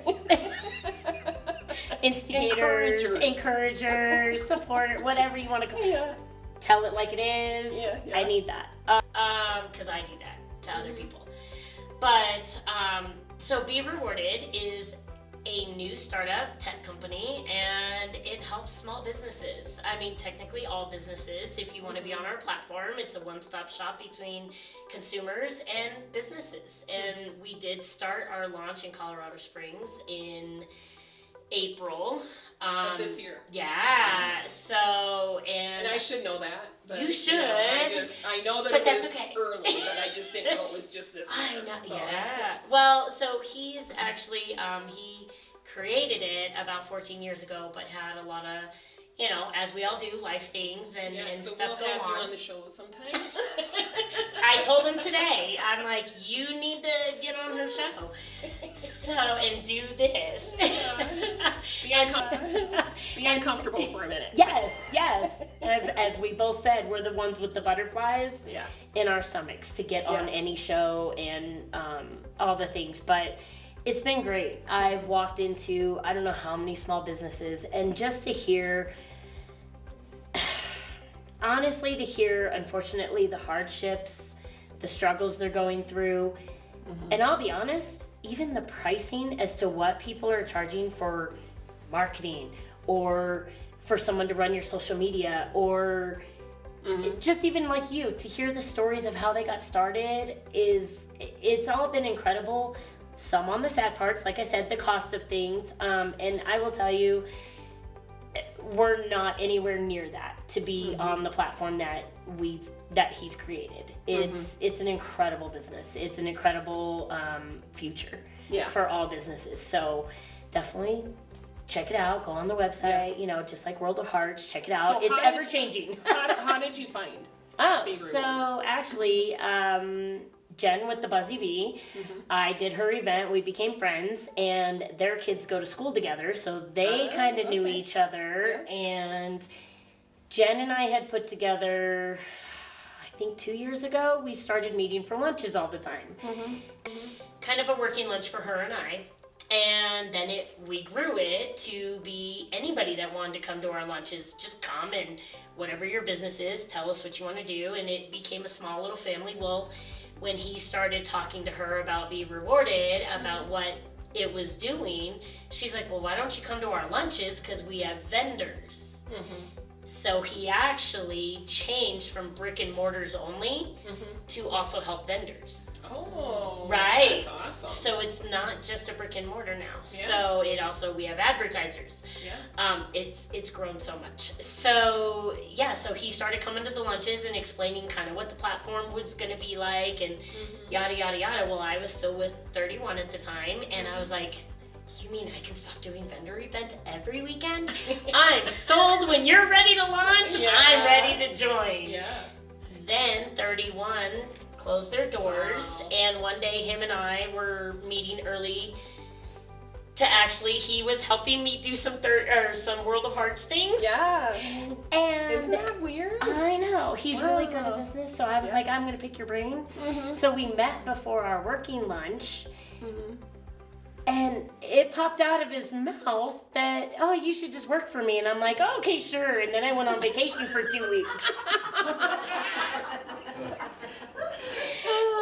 Instigators, encouragers, supporter, whatever you want to call it. Yeah. Tell it like it is. Yeah. I need that. Because I do that to other people. But, so Be Rewarded is a new startup tech company, and it helps small businesses. I mean, technically all businesses. If you want to be on our platform, it's a one-stop shop between consumers and businesses. And we did start our launch in Colorado Springs in April. Of this year. Yeah. So, And I should know that. But, You should. I know that But it that's was okay. early, but I just didn't know it was just this I year. know. So that's Yeah. Well, so he's actually he created it about 14 years ago, but had a lot of, as we all do, life things and, good. Yeah, and so stuff we'll go have you on. on the show sometime. I told him today, I'm like, you need to get on her show. So, and do this. Be uncomfortable for a minute. Yes. As we both said, we're the ones with the butterflies Yeah. in our stomachs to get on Yeah. any show and all the things. But it's been great. I've walked into I don't know how many small businesses, and just to hear, honestly, unfortunately, the hardships, the struggles they're going through. And I'll be honest, even the pricing as to what people are charging for marketing, or for someone to run your social media, or just even like you, to hear the stories of how they got started, it's all been incredible. Some on the sad parts, like I said, the cost of things. And I will tell you, we're not anywhere near that to be on the platform that he's created. It's an incredible business. It's an incredible future for all businesses. So definitely check it out. Go on the website, just like World of Hearts, check it out. So It's how did ever changing. How did you find? Be So actually, Jen with the Buzzy Bee, I did her event. We became friends, and their kids go to school together, so they kind of knew each other. Yeah. And Jen and I had put together, I think 2 years ago, we started meeting for lunches all the time. Kind of a working lunch for her and I. And then we grew it to be anybody that wanted to come to our lunches, just come, and whatever your business is, tell us what you want to do. And it became a small little family. Well, when he started talking to her about Be Rewarded, about what it was doing, she's like, well, why don't you come to our lunches? Because we have vendors. So he actually changed from brick and mortars only to also help vendors. Oh, right. That's awesome. So it's not just a brick and mortar now. Yeah. So it also, we have advertisers. Yeah. It's grown so much. So yeah, so he started coming to the lunches and explaining kind of what the platform was going to be like and yada yada yada. Well, I was still with 31 at the time, and I was like, you mean I can stop doing vendor events every weekend? I'm sold. When you're ready to launch, I'm ready to join. Yeah. Then 31 closed their doors, and one day him and I were meeting early to actually, he was helping me do some World of Hearts things. Yeah. And isn't that weird? I know. He's really good at business, so I was like, I'm going to pick your brain. So we met before our working lunch. And it popped out of his mouth that, oh, you should just work for me. And I'm like, oh, okay, sure. And then I went on vacation for 2 weeks.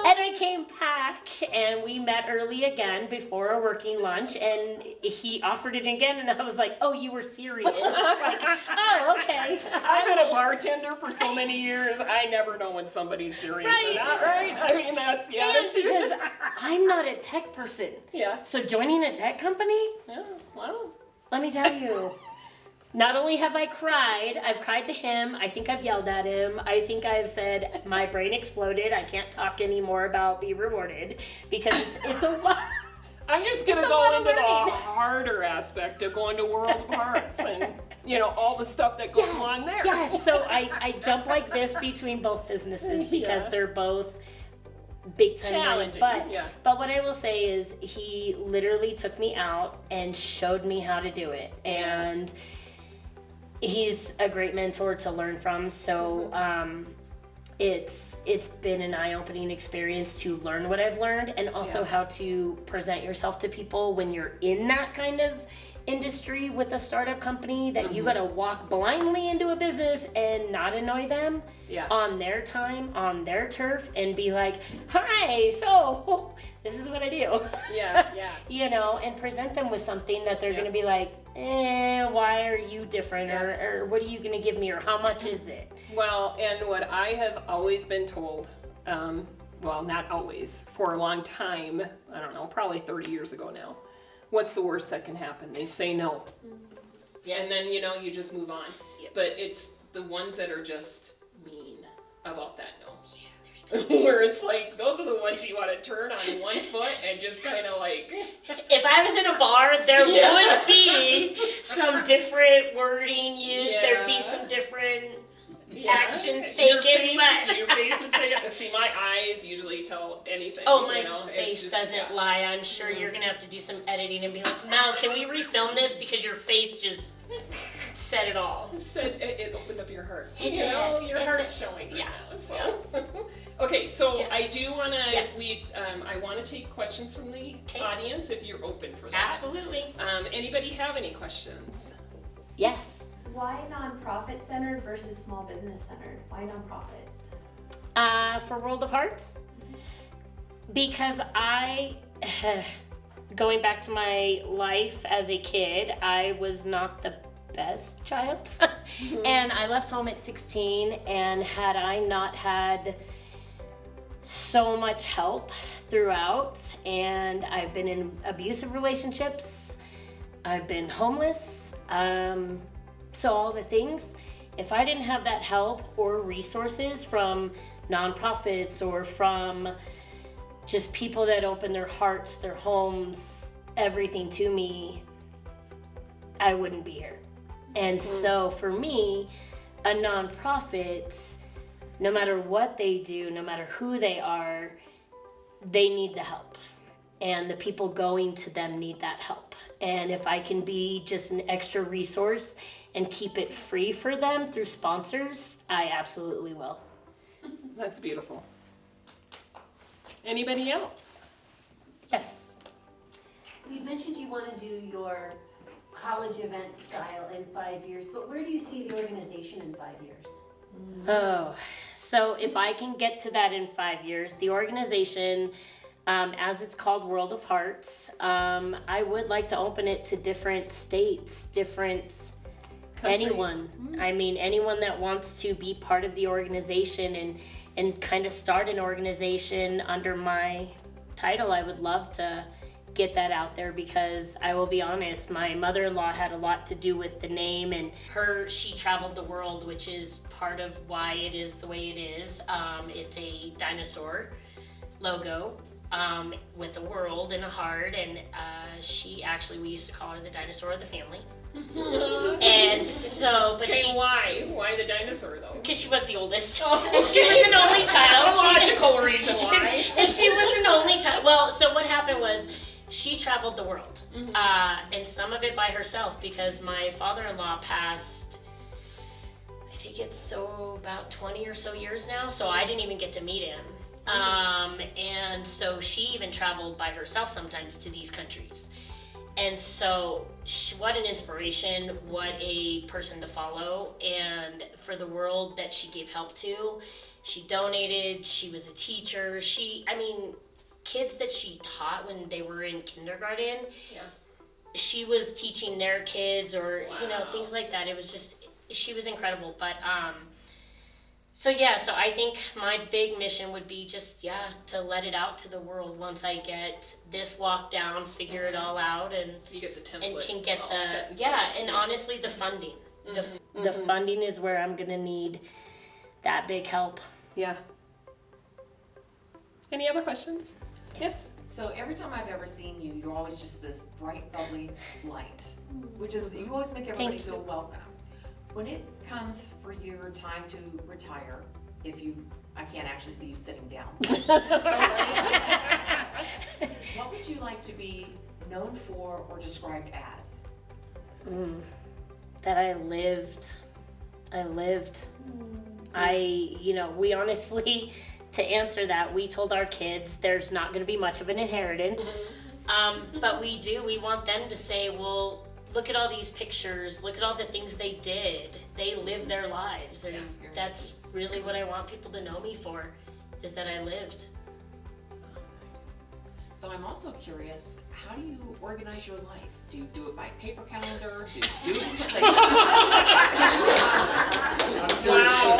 And I came back, and we met early again before our working lunch, and he offered it again, and I was like, oh, you were serious? Like, oh, okay. I've been a bartender for so many years, I never know when somebody's serious or not, right? I mean, that's the attitude. Because I'm not a tech person. Yeah. So joining a tech company, Yeah, wow. let me tell you, not only have I cried, I've cried to him. I think I've yelled at him. I think I've said, my brain exploded. I can't talk anymore about Be Rewarded, because it's a lot. I'm just going to go into the harder aspect of going to World of Hearts and, you know, all the stuff that goes on there. Yes, so I jump like this between both businesses because they're both big time challenging. But what I will say is he literally took me out and showed me how to do it. And he's a great mentor to learn from. So it's been an eye-opening experience to learn what I've learned, and also how to present yourself to people when you're in that kind of industry with a startup company, that you gotta walk blindly into a business and not annoy them on their time, on their turf, and be like, hi, so this is what I do. You know, and present them with something that they're gonna be like, why are you different? Or what are you gonna give me? Or how much is it? Well, and what I have always been told, well, not always, for a long time, I don't know, probably 30 years ago now, what's the worst that can happen? They say no. And then, you know, you just move on. But it's the ones that are just mean about that no. Where it's like, those are the ones you want to turn on one foot and just kind of like... If I was in a bar, there would be some different wording used. There'd be some different actions taken. Your face would say it. See, my eyes usually tell anything. Oh, my face doesn't lie. I'm sure you're going to have to do some editing and be like, Mel, can we refilm this? Because your face just said it all. It opened up your heart. It you did. know, your heart's showing right now. So. Okay, so I do want to, I want to take questions from the audience if you're open for that. Absolutely. Anybody have any questions? Yes. Why nonprofit centered versus small business centered? Why nonprofits? For World of Hearts? Because going back to my life as a kid, I was not the best child. And I left home at 16, and had I not had so much help throughout, and I've been in abusive relationships, I've been homeless, so all the things, if I didn't have that help or resources from nonprofits or from just people that open their hearts, their homes, everything to me, I wouldn't be here. And so for me, a nonprofit, no matter what they do, no matter who they are, they need the help. And the people going to them need that help. And if I can be just an extra resource and keep it free for them through sponsors, I absolutely will. That's beautiful. Anybody else? Yes. You mentioned you want to do your college event style in 5 years, but where do you see the organization in 5 years? Oh, so if I can get to that in 5 years, the organization, as it's called World of Hearts, I would like to open it to different states, different countries. Anyone. I mean, anyone that wants to be part of the organization and kind of start an organization under my title, I would love to get that out there, because I will be honest, my mother-in-law had a lot to do with the name, and she traveled the world, which is part of why it is the way it is. It's a dinosaur logo with a world and a heart, and we used to call her the dinosaur of the family. And so, but Okay, why the dinosaur though? because she was the oldest, Oh, and she was an only child. A logical reason why. And she was an only child. Well, so what happened was she traveled the world, and some of it by herself, because my father-in-law passed, I think it's about 20 or so years now, so I didn't even get to meet him. And so she even traveled by herself sometimes to these countries. And so, what an inspiration, what a person to follow, and for the world that she gave help to. She donated, she was a teacher, kids that she taught when they were in kindergarten, she was teaching their kids, or, things like that. It was just, she was incredible. But, so I think my big mission would be just, to let it out to the world once I get this locked down, figure it all out, and You get the template. and can get all set in place. and honestly, the funding. The funding is where I'm gonna need that big help. Yeah. Any other questions? Yes. So every time I've ever seen you, you're always just this bright, bubbly light, which is, you always make everybody Thank you. feel welcome. When it comes for your time to retire, I can't actually see you sitting down. What would you like to be known for or described as? That I lived. We honestly, to answer that, we told our kids there's not going to be much of an inheritance. But we want them to say, well, look at all these pictures, look at all the things they did. They lived their lives. And that's really what I want people to know me for, is that I lived. So I'm also curious, how do you organize your life? Do you do it by paper calendar? Do you do it? Wow.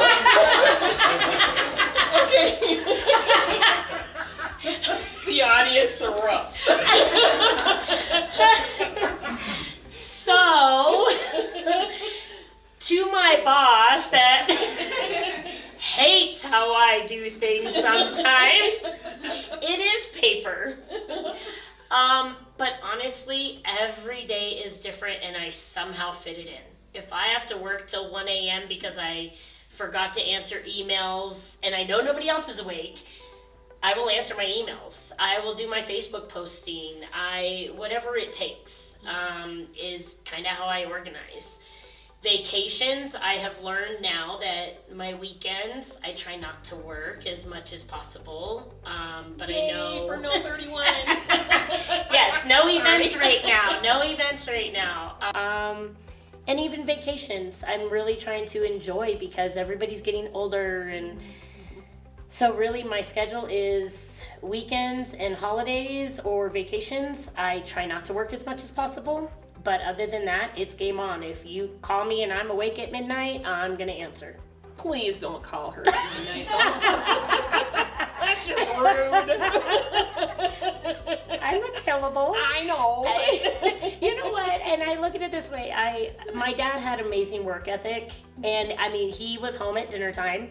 Okay. The audience erupts. So, to my boss that hates how I do things sometimes, it is paper. But honestly, every day is different, and I somehow fit it in. If I have to work till 1 a.m. because I forgot to answer emails, and I know nobody else is awake, I will answer my emails. I will do my Facebook posting. Whatever it takes is kind of how I organize. Vacations, I have learned now that my weekends, I try not to work as much as possible. But Yay, I know for No 31. yes, no Sorry. events right now. No events right now. And even vacations, I'm really trying to enjoy, because everybody's getting older, and so really my schedule is weekends and holidays or vacations. I try not to work as much as possible, but other than that, it's game on. If you call me and I'm awake at midnight, I'm gonna answer. Please don't call her at midnight. That's just rude. I'm available. I know. You know what? And I look at it this way. My dad had amazing work ethic, and he was home at dinner time,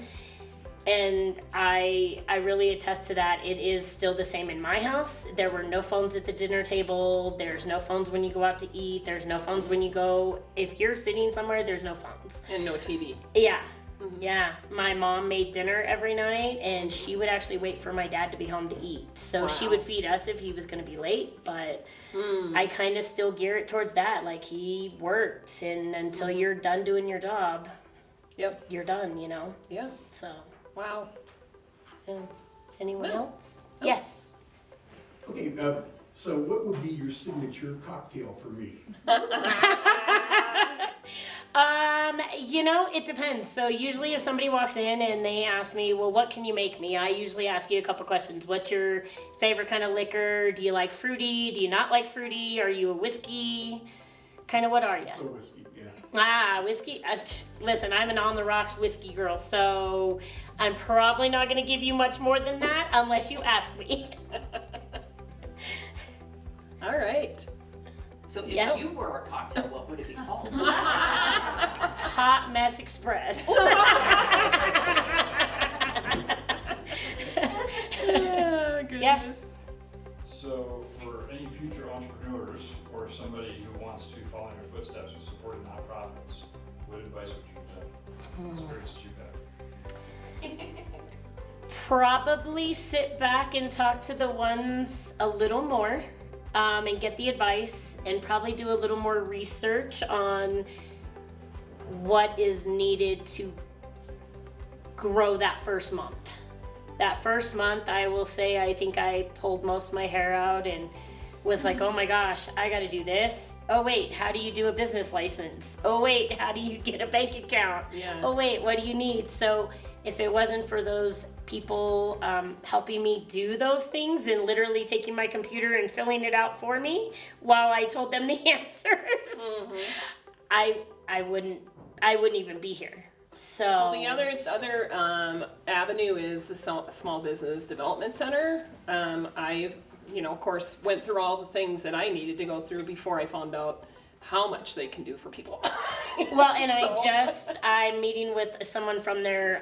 and I really attest to that. It is still the same in my house. There were no phones at the dinner table. There's no phones when you go out to eat. There's no phones when you go. If you're sitting somewhere, there's no phones. And no TV. Yeah. Yeah, my mom made dinner every night, and she would actually wait for my dad to be home to eat. So she would feed us if he was going to be late, but I kind of still gear it towards that. Like, he worked, and until you're done doing your job, you're done, Yeah. So, Wow. yeah. Anyone No. else? Yes. Okay, so what would be your signature cocktail for me? It depends. So usually if somebody walks in and they ask me, well, what can you make me? I usually ask you a couple questions. What's your favorite kind of liquor? Do you like fruity? Do you not like fruity? Are you a whiskey? Kind of what are you? So whiskey, yeah. Whiskey. Listen, I'm an on the rocks whiskey girl, so I'm probably not going to give you much more than that unless you ask me. All right. So if Yep. you were a cocktail, what would it be called? Hot Mess Express. Oh, goodness. Yes. So for any future entrepreneurs or somebody who wants to follow in your footsteps with supporting nonprofits, what advice would you give? Experiences you've had? Probably sit back and talk to the ones a little more, and get the advice, and probably do a little more research on what is needed to grow that first month. That first month, I will say, I think I pulled most of my hair out and was like, oh my gosh, I gotta do this. Oh wait, how do you do a business license? Oh wait, how do you get a bank account? Yeah. Oh wait, what do you need? So if it wasn't for those people helping me do those things and literally taking my computer and filling it out for me while I told them the answers, I wouldn't even be here. So Well, the other avenue is the Small Business Development Center. I've, of course, went through all the things that I needed to go through before I found out how much they can do for people. Well, and So- I'm meeting with someone from there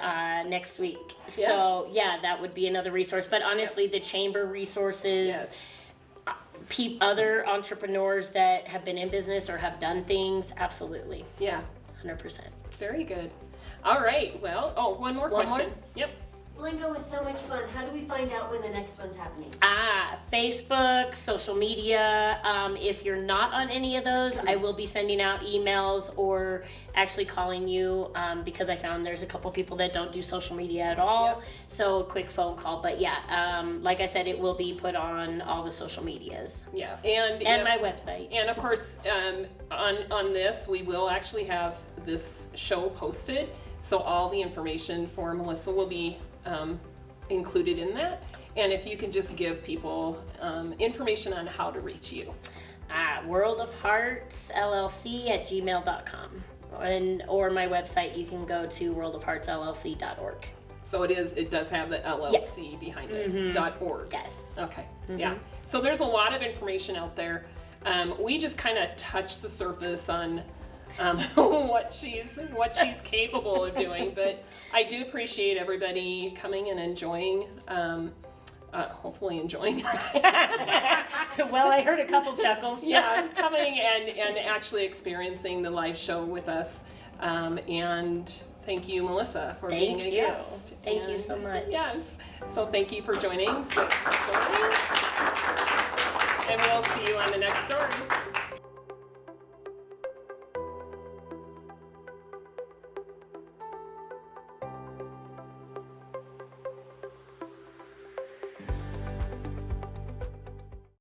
next week. So yeah, that would be another resource. But honestly, the chamber resources, Yes. Other entrepreneurs that have been in business or have done things, absolutely, Yeah, 100%. very good. All right, well, one more One question. more? Yep. Lingo was so much fun. How do we find out when the next one's happening? Facebook, social media. If you're not on any of those, I will be sending out emails or actually calling you because I found there's a couple people that don't do social media at all. Yep. So a quick phone call. But yeah, like I said, it will be put on all the social medias Yeah, and and if- my website. And of course, on this, we will actually have this show posted, so all the information for Melissa will be included in that. And if you can just give people information on how to reach you. World of Hearts LLC at gmail.com. Or my website, you can go to worldofheartsllc.org. So it does have the LLC Yes. behind it, .org. Yes. Okay, yeah. So there's a lot of information out there. We just kind of touched the surface on what she's capable of doing, but I do appreciate everybody coming and enjoying, hopefully enjoying. Well, I heard a couple chuckles. Yeah, coming and actually experiencing the live show with us. And thank you, Melissa, for being Thank a you. guest. Thank you And so much. Yes. So thank you for joining Six Stories. And we'll see you on the next story.